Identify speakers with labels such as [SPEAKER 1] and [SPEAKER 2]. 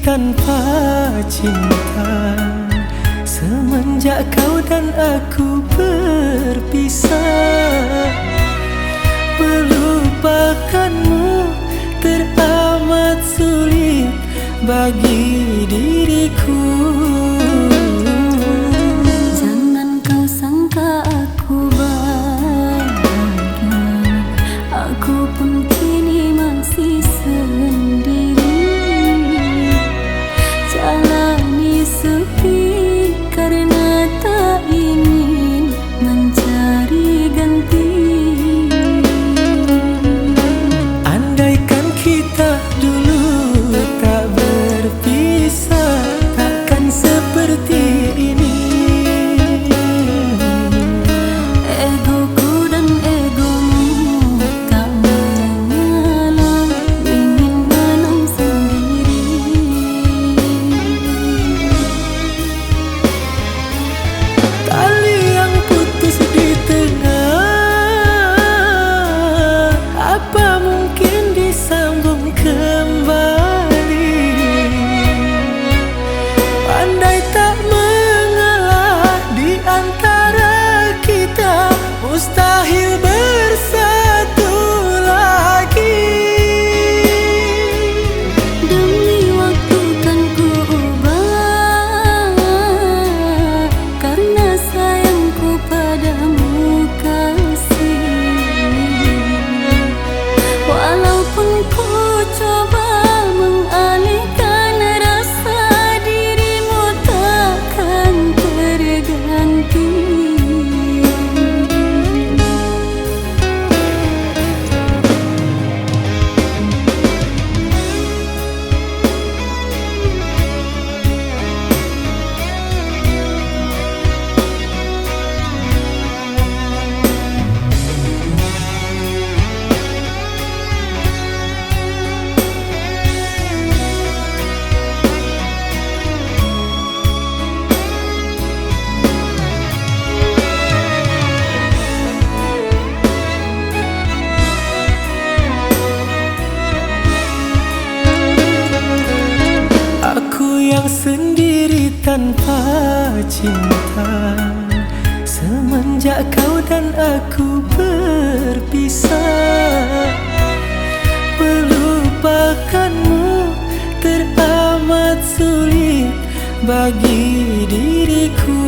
[SPEAKER 1] tanpa cinta. Semenjak kau dan aku berpisah, melupakanmu teramat sulit bagi diriku.
[SPEAKER 2] Jangan kau sangka aku bahagia, aku pun kini masih sendiri. Jalani sepi karena tak ingin mencari ganti.
[SPEAKER 1] Andaikan kita dulu tak berpisah, takkan seperti ini.
[SPEAKER 2] Egoku dan egomu tak mengalah, ingin menang sendiri.
[SPEAKER 1] Tali yang putus di tengah, apa mungkin disambung kembali? Andai tak mengalah di antara kita, mustahil bersatu lagi.
[SPEAKER 2] Demi waktu kan ku ubah, karena sayangku padamu kasih. Walaupun ku coba mengalihkan rasa, dirimu takkan terganti.
[SPEAKER 1] Aku yang sendiri tanpa cinta. Semenjak kau dan aku berpisah, melupakanmu teramat sulit bagi diriku.